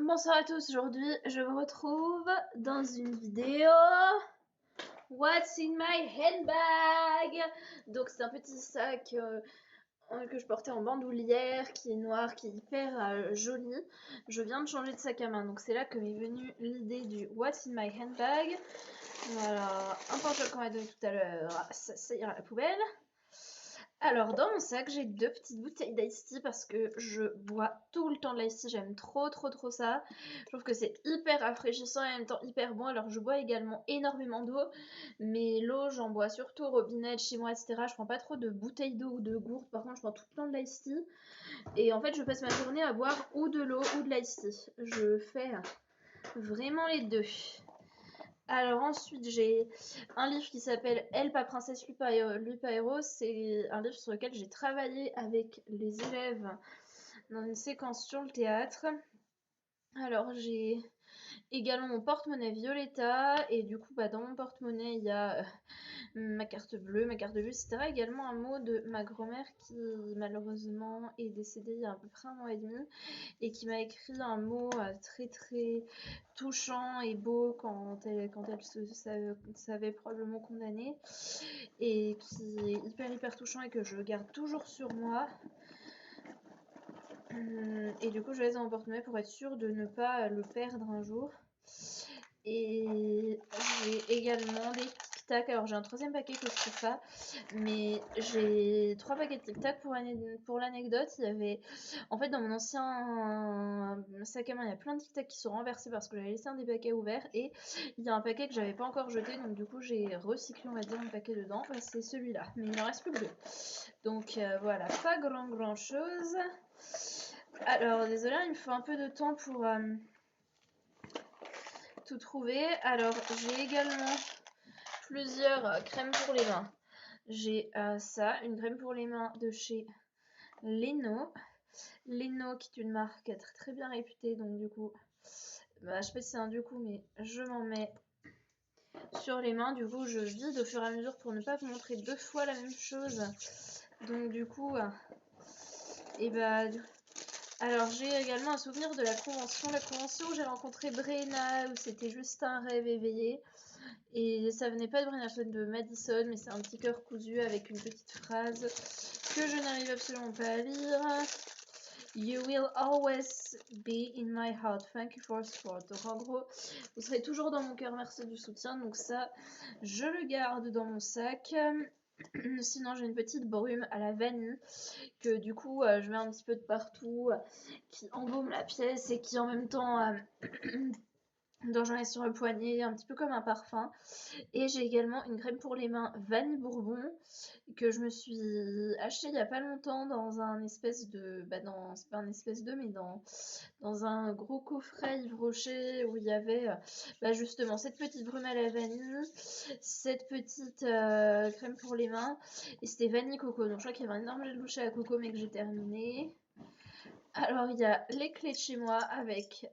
Bonsoir à tous, aujourd'hui je vous retrouve dans une vidéo What's in my handbag. Donc c'est un petit sac que je portais en bandoulière, qui est noir, qui est hyper joli. Je viens de changer de sac à main, donc c'est là que m'est venue l'idée du What's in my handbag. Voilà, un pantalon qu'on m'a donné tout à l'heure, ça ira à la poubelle. Alors dans mon sac j'ai 2 petites bouteilles d'ice tea parce que je bois tout le temps de l'ice tea, j'aime trop ça. Je trouve que c'est hyper rafraîchissant et en même temps hyper bon. Alors je bois également énormément d'eau, mais l'eau j'en bois surtout au robinet de chez moi, etc. Je prends pas trop de bouteilles d'eau ou de gourdes, par contre je prends tout le temps de l'ice tea. Et en fait je passe ma journée à boire ou de l'eau ou de l'ice tea. Je fais vraiment les deux. Alors ensuite j'ai un livre qui s'appelle Elle, pas princesse, lui pas héros. C'est un livre sur lequel j'ai travaillé avec les élèves dans une séquence sur le théâtre. Alors j'ai également mon porte-monnaie Violetta et du coup dans mon porte-monnaie il y a ma carte bleue, ma carte vue, etc. Également un mot de ma grand-mère qui malheureusement est décédée il y a à peu près 1 mois et demi et qui m'a écrit un mot très touchant et beau quand elle se savait probablement condamnée et qui est hyper touchant et que je garde toujours sur moi. Et du coup je laisse dans mon porte-monnaie pour être sûre de ne pas le perdre un jour. Et j'ai également des Tic Tac. Alors j'ai un 3e paquet que je trouve pas, mais j'ai 3 paquets de Tic Tac pour l'anecdote. Il y avait en fait dans mon ancien sac à main il y a plein de Tic Tac qui sont renversés parce que j'avais laissé un des paquets ouverts et il y a un paquet que j'avais pas encore jeté, donc du coup j'ai recyclé on va dire mon paquet dedans. C'est celui-là, mais il n'en reste plus que 2. Donc voilà, pas grand chose. Alors désolé, il me faut un peu de temps pour tout trouver. Alors j'ai également plusieurs crèmes pour les mains. J'ai ça, une crème pour les mains de chez Leno. Leno qui est une marque très bien réputée, donc du coup je sais pas si c'est un du coup mais je m'en mets sur les mains. Du coup je vide au fur et à mesure pour ne pas vous montrer 2 fois la même chose. Donc du coup et alors j'ai également un souvenir de la convention où j'ai rencontré Brenna, où c'était juste un rêve éveillé. Et ça venait pas de Brenna, ça venait de Madison, mais c'est un petit cœur cousu avec une petite phrase que je n'arrive absolument pas à lire. You will always be in my heart, thank you for support. Donc en gros, vous serez toujours dans mon cœur, merci du soutien. Donc ça, je le garde dans mon sac. Sinon j'ai une petite brume à la vanille que du coup je mets un petit peu de partout, qui embaume la pièce et qui en même temps dont j'en ai sur le poignet, un petit peu comme un parfum. Et j'ai également une crème pour les mains vanille bourbon que je me suis achetée il y a pas longtemps dans un espèce de c'est pas un espèce de mais dans un gros coffret Yves Rocher où il y avait justement cette petite brume à la vanille, cette petite crème pour les mains et c'était vanille coco. Donc je crois qu'il y avait un énorme gel douche à la coco mais que j'ai terminé. Alors il y a les clés de chez moi avec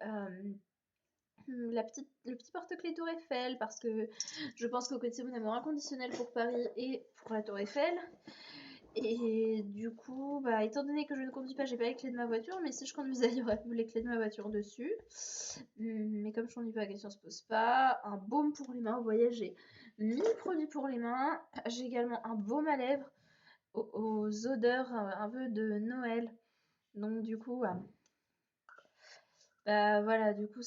le petit porte-clés Tour Eiffel parce que je pense qu'au c'est mon amour inconditionnel pour Paris et pour la Tour Eiffel. Et du coup, étant donné que je ne conduis pas, j'ai pas les clés de ma voiture, mais si je conduisais, il y aurait les clés de ma voiture dessus. Mais comme je conduis pas, la question se pose pas. Un baume pour les mains, vous voyez, j'ai 1000 produits pour les mains. J'ai également un baume à lèvres aux odeurs un peu de Noël. Donc du coup, voilà, du coup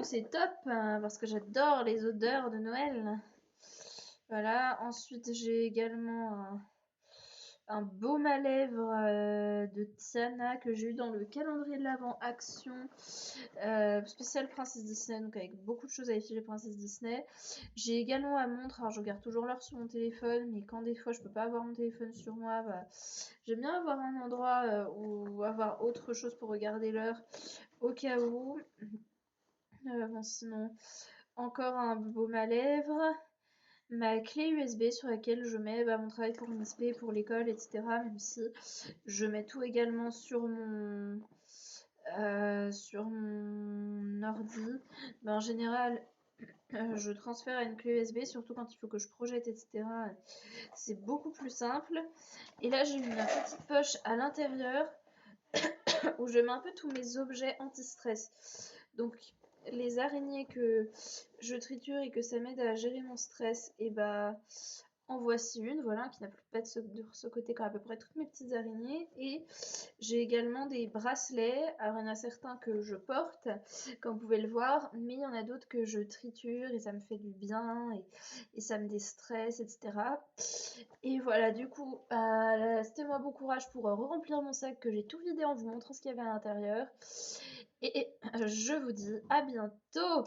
c'est top parce que j'adore les odeurs de Noël. Voilà, ensuite j'ai également un baume à lèvres de Tiana que j'ai eu dans le calendrier de l'Avent Action spécial Princesse Disney, donc avec beaucoup de choses à effigie Princesse Disney. J'ai également ma montre, alors je regarde toujours l'heure sur mon téléphone, mais quand des fois je peux pas avoir mon téléphone sur moi, j'aime bien avoir un endroit où avoir autre chose pour regarder l'heure au cas où. Sinon, encore un baume à lèvres, ma clé USB sur laquelle je mets mon travail pour l'ISP, pour l'école, etc. Même si je mets tout également sur mon ordi. En général, je transfère à une clé USB, surtout quand il faut que je projette, etc. C'est beaucoup plus simple. Et là, j'ai une petite poche à l'intérieur où je mets un peu tous mes objets anti-stress. Donc les araignées que je triture et que ça m'aide à gérer mon stress, et bah en voici une, voilà, qui n'a plus pas de ce côté quand à peu près toutes mes petites araignées. Et j'ai également des bracelets. Alors il y en a certains que je porte, comme vous pouvez le voir, mais il y en a d'autres que je triture et ça me fait du bien et ça me déstresse, etc. Et voilà, du coup, c'était moi bon courage pour re-remplir mon sac que j'ai tout vidé en vous montrant ce qu'il y avait à l'intérieur. Et je vous dis à bientôt.